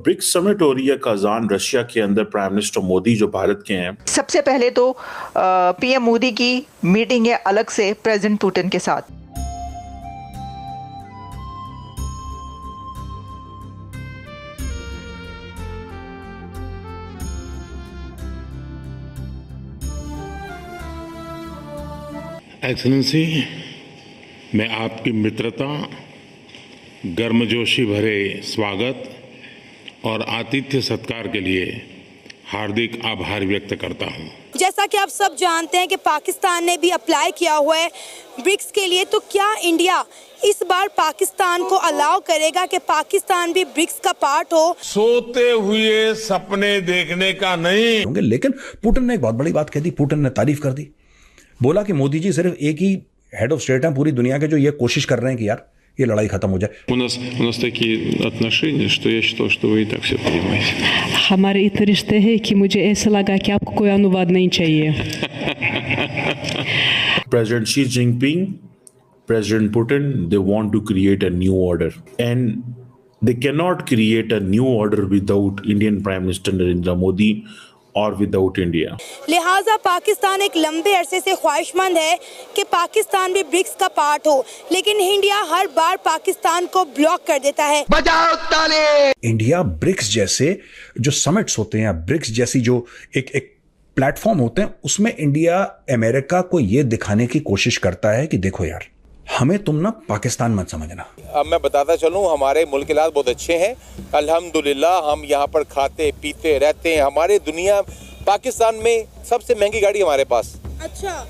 BRICS summit हो रही है कजान रशिया के अंदर। प्राइम मिनिस्टर मोदी जो भारत के हैं, सबसे पहले तो पीएम मोदी की मीटिंग है अलग से प्रेसिडेंट पुतिन के साथ। एक्सेलेंसी, मैं आपकी मित्रता, गर्मजोशी भरे स्वागत और आतिथ्य सत्कार के लिए हार्दिक आभार व्यक्त करता हूं। जैसा कि आप सब जानते हैं कि पाकिस्तान ने भी अप्लाई किया हुआ है ब्रिक्स के लिए, तो क्या इंडिया इस बार पाकिस्तान को अलाउ करेगा कि पाकिस्तान भी ब्रिक्स का पार्ट हो? सोते हुए सपने देखने का नहीं होंगे। लेकिन पुतिन ने एक बहुत बड़ी बात कह दी, पुतिन ने तारीफ कर दी, बोला कि मोदी जी सिर्फ एक ही हेड ऑफ स्टेट हैं पूरी दुनिया के जो ये कोशिश कर रहे हैं कि यार ये लड़ाई खत्म हो जाए। У нас такие отношения, что я считал, что вы и так все понимаете. हमारे इतने रिश्ते हैं कि मुझे ऐसा लगा कि आपको कोई अनुवाद नहीं चाहिए। President Xi Jinping, President Putin, they want to create a new order, and they cannot create a new order without Indian Prime Minister Narendra Modi और विदाउट इंडिया। लिहाजा पाकिस्तान एक लंबे अरसे से ख्वाहिशमंद है कि पाकिस्तान भी ब्रिक्स का पार्ट हो, लेकिन इंडिया हर बार पाकिस्तान को ब्लॉक कर देता है। बजाओ ताली। इंडिया ब्रिक्स जैसे जो समिट्स होते हैं, ब्रिक्स जैसी जो एक प्लेटफॉर्म होते हैं, उसमें इंडिया अमेरिका को यह दिखाने की कोशिश करता है कि देखो यार, हमें तुम ना पाकिस्तान मत समझना। अब मैं बताता चलूं, हमारे मुल्क के हालात बहुत अच्छे हैं अल्हम्दुलिल्लाह। हम यहाँ पर खाते पीते रहते हैं। हमारे दुनिया पाकिस्तान में सबसे महंगी गाड़ी हमारे पास, अच्छा,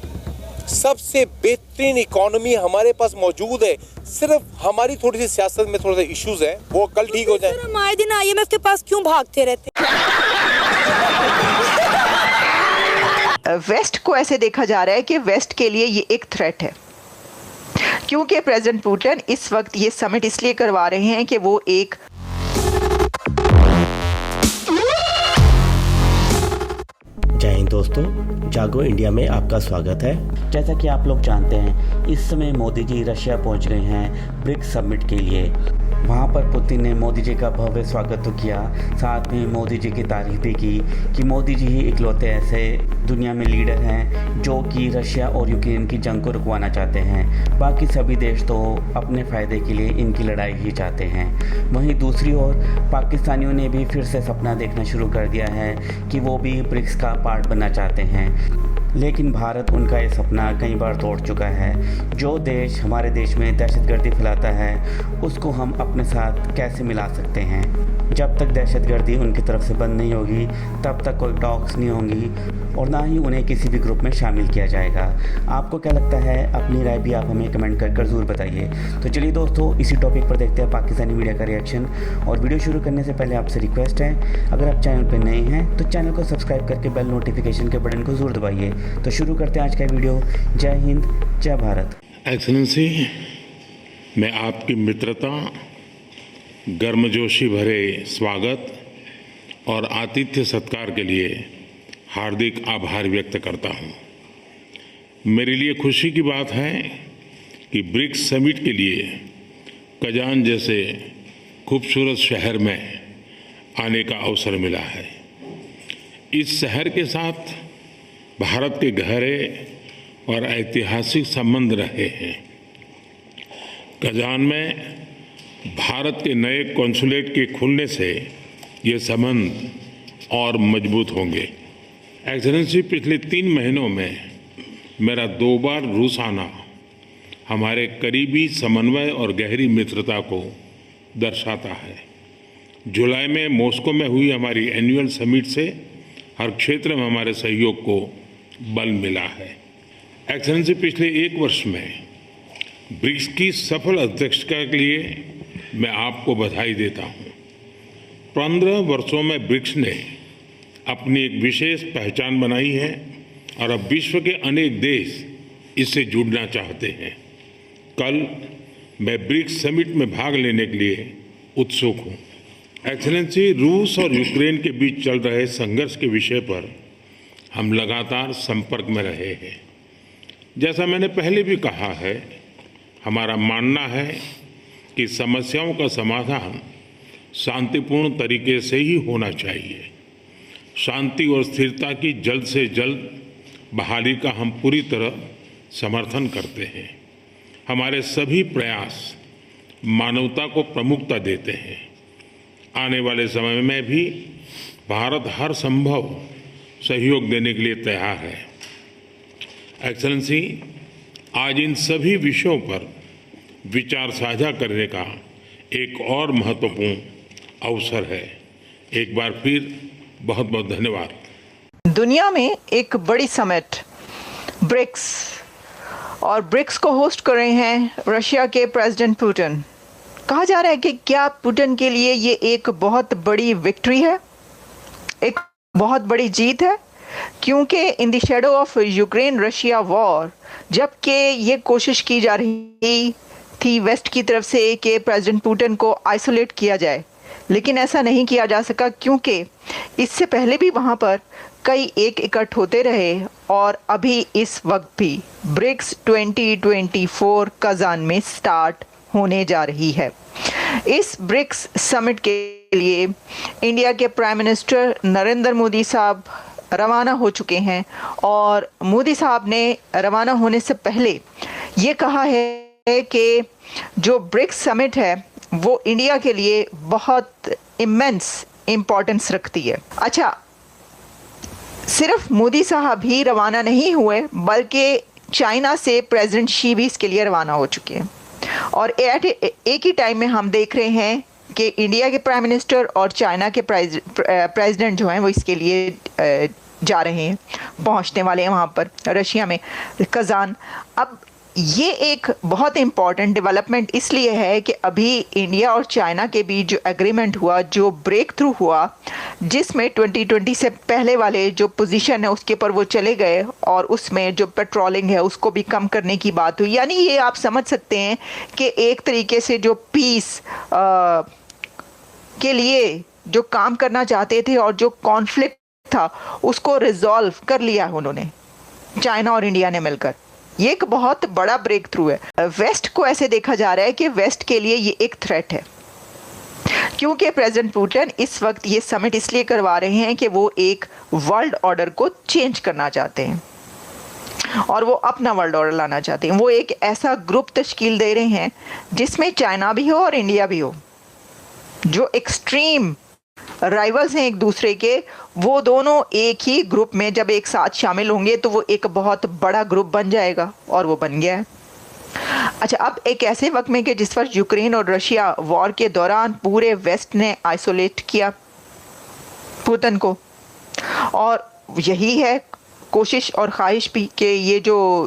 सबसे बेहतरीन इकोनॉमी हमारे पास मौजूद है। सिर्फ हमारी थोड़ी सी सियासत में थोड़े से इश्यूज हैं, वो कल ठीक हो जाए। हम आए दिन IMF के पास क्यों भागते रहते हैं? वेस्ट को ऐसे देखा जा रहा है कि वेस्ट के लिए ये एक थ्रेट है, क्योंकि प्रेसिडेंट पुतिन इस वक्त ये समिट इसलिए करवा रहे हैं कि वो एक जय हिंद दोस्तों, जागो इंडिया में आपका स्वागत है। जैसा कि आप लोग जानते हैं, इस समय मोदी जी रशिया पहुंच गए हैं ब्रिक्स समिट के लिए। वहां पर पुतिन ने मोदी जी का भव्य स्वागत तो किया, साथ में मोदी जी की तारीफ भी की कि मोदी जी ही इकलौते ऐसे दुनिया में लीडर हैं जो कि रशिया और यूक्रेन की जंग को रुकवाना चाहते हैं। बाकी सभी देश तो अपने फ़ायदे के लिए इनकी लड़ाई ही चाहते हैं। वहीं दूसरी ओर पाकिस्तानियों ने भी फिर से सपना देखना शुरू कर दिया है कि वो भी ब्रिक्स का पार्ट बनना चाहते हैं, लेकिन भारत उनका ये सपना कई बार तोड़ चुका है। जो देश हमारे देश में दहशतगर्दी फैलाता है, उसको हम अपने साथ कैसे मिला सकते हैं? जब तक दहशतगर्दी उनकी तरफ से बंद नहीं होगी, तब तक कोई टॉक्स नहीं होंगी और ना ही उन्हें किसी भी ग्रुप में शामिल किया जाएगा। आपको क्या लगता है? अपनी राय भी आप हमें कमेंट कर ज़रूर बताइए। तो चलिए दोस्तों, इसी टॉपिक पर देखते हैं पाकिस्तानी मीडिया का रिएक्शन। और वीडियो शुरू करने से पहले आपसे रिक्वेस्ट है, अगर आप चैनल पर नए हैं तो चैनल को सब्सक्राइब करके बेल नोटिफिकेशन के बटन को ज़रूर दबाइए। तो शुरू करते हैं आज का वीडियो। जय हिंद, जय भारत। एक्सेलेंसी, मैं आपकी मित्रता, गर्मजोशी भरे स्वागत और आतिथ्य सत्कार के लिए हार्दिक आभार व्यक्त करता हूं। मेरे लिए खुशी की बात है कि ब्रिक्स समिट के लिए कजान जैसे खूबसूरत शहर में आने का अवसर मिला है। इस शहर के साथ भारत के गहरे और ऐतिहासिक संबंध रहे हैं। कजान में भारत के नए कॉन्सुलेट के खुलने से ये संबंध और मजबूत होंगे। एक्सेलेंसी, पिछले 3 महीनों में मेरा 2 बार रूस आना हमारे करीबी समन्वय और गहरी मित्रता को दर्शाता है। जुलाई में मॉस्को में हुई हमारी एनुअल समिट से हर क्षेत्र में हमारे सहयोग को बल मिला है। एक्सेलेंसी, पिछले 1 वर्ष में ब्रिक्स की सफल अध्यक्षता के लिए मैं आपको बधाई देता हूं। 15 वर्षों में ब्रिक्स ने अपनी एक विशेष पहचान बनाई है और अब विश्व के अनेक देश इससे जुड़ना चाहते हैं। कल मैं ब्रिक्स समिट में भाग लेने के लिए उत्सुक हूं। एक्सेलेंसी, रूस और यूक्रेन के बीच चल रहे संघर्ष के विषय पर हम लगातार संपर्क में रहे हैं। जैसा मैंने पहले भी कहा है, हमारा मानना है कि समस्याओं का समाधान शांतिपूर्ण तरीके से ही होना चाहिए। शांति और स्थिरता की जल्द से जल्द बहाली का हम पूरी तरह समर्थन करते हैं। हमारे सभी प्रयास मानवता को प्रमुखता देते हैं। आने वाले समय में भी भारत हर संभव सहयोग देने के लिए तैयार है। एक्सेलेंसी, आज इन सभी विषयों पर विचार साझा करने का एक और महत्वपूर्ण अवसर है। एक बार फिर बहुत बहुत धन्यवाद। दुनिया में एक बड़ी समिट ब्रिक्स, और ब्रिक्स को होस्ट कर रहे हैं रशिया के प्रेसिडेंट पुतिन। कहा जा रहा है कि क्या पुतिन के लिए ये एक बहुत बड़ी विक्ट्री है, एक बहुत बड़ी जीत है, क्योंकि in the shadow of Ukraine Russia war, जबकि ये कोशिश की जा रही थी वेस्ट की तरफ से कि प्रेसिडेंट पुतिन को आइसोलेट किया जाए, लेकिन ऐसा नहीं किया जा सका क्योंकि इससे पहले भी वहाँ पर कई एक इकट्ठ होते रहे, और अभी इस वक्त भी ब्रिक्स 2024 कजान में स्टार्ट होने जा रही है। इस ब्रिक्स समिट के लिए इंडिया के प्राइम मिनिस्टर नरेंद्र मोदी साहब रवाना हो चुके हैं, और मोदी साहब ने रवाना होने से पहले ये कहा है कि जो ब्रिक्स समिट है वो इंडिया के लिए बहुत इमेंस इम्पोर्टेंस रखती है। अच्छा, सिर्फ मोदी साहब ही रवाना नहीं हुए, बल्कि चाइना से प्रेसिडेंट शी भी इसके लिए रवाना हो चुके हैं, और एक ही टाइम में हम देख रहे हैं कि इंडिया के प्राइम मिनिस्टर और चाइना के प्रेसिडेंट जो हैं वो इसके लिए जा रहे हैं, पहुंचने वाले हैं वहाँ पर रशिया में कजान। अब ये एक बहुत इम्पॉर्टेंट डेवलपमेंट इसलिए है कि अभी इंडिया और चाइना के बीच जो एग्रीमेंट हुआ, जो ब्रेक थ्रू हुआ, जिसमें 2020 से पहले वाले जो पोजीशन है उसके पर वो चले गए, और उसमें जो पेट्रोलिंग है उसको भी कम करने की बात हुई। यानी ये आप समझ सकते हैं कि एक तरीके से जो पीस के लिए जो काम करना चाहते थे और जो कॉन्फ्लिक्ट था उसको रिजॉल्व कर लिया उन्होंने, चाइना और इंडिया ने मिलकर। ये एक बहुत बड़ा ब्रेक थ्रू है। वेस्ट को ऐसे देखा जा रहा है कि वेस्ट के लिए ये एक थ्रेट है, क्योंकि प्रेसिडेंट पुतिन इस वक्त ये समिट इसलिए करवा रहे हैं कि वो एक वर्ल्ड ऑर्डर को चेंज करना चाहते हैं और वो अपना वर्ल्ड ऑर्डर लाना चाहते हैं। वो एक ऐसा ग्रुप तश्कील दे रहे हैं जिसमें चाइना भी हो और इंडिया भी हो, जो एक्सट्रीम राइवल्स हैं एक दूसरे के, वो दोनों एक ही ग्रुप में जब एक साथ शामिल होंगे तो वो एक बहुत बड़ा ग्रुप बन जाएगा, और वो बन गया है। अच्छा, अब एक ऐसे वक्त में कि जिस वक्त यूक्रेन और रशिया वॉर के दौरान पूरे वेस्ट ने आइसोलेट किया पुतिन को, और यही है कोशिश और ख्वाहिश भी कि ये जो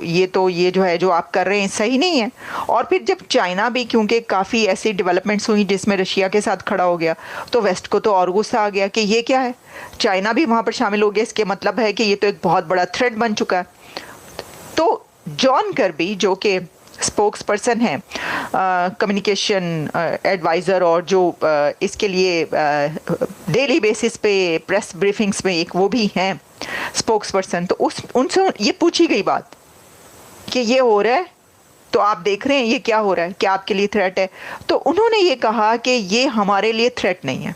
है जो आप कर रहे हैं सही नहीं है। और फिर जब चाइना भी, क्योंकि काफ़ी ऐसी डेवलपमेंट्स हुई जिसमें रशिया के साथ खड़ा हो गया, तो वेस्ट को तो और गुस्सा आ गया कि ये क्या है, चाइना भी वहाँ पर शामिल हो गया, इसके मतलब है कि ये तो एक बहुत बड़ा थ्रेट बन चुका है। तो जॉन कर्बी, जो कि स्पोक्स पर्सन है, कम्युनिकेशन एडवाइज़र, और जो इसके लिए डेली बेसिस पे प्रेस ब्रीफिंग्स में एक वो भी हैं स्पोक्स पर्सन, तो उनसे ये पूछी गई बात कि ये हो रहा है तो आप देख रहे हैं ये क्या हो रहा है, क्या आपके लिए थ्रेट है? तो उन्होंने ये कहा कि ये हमारे लिए थ्रेट नहीं है।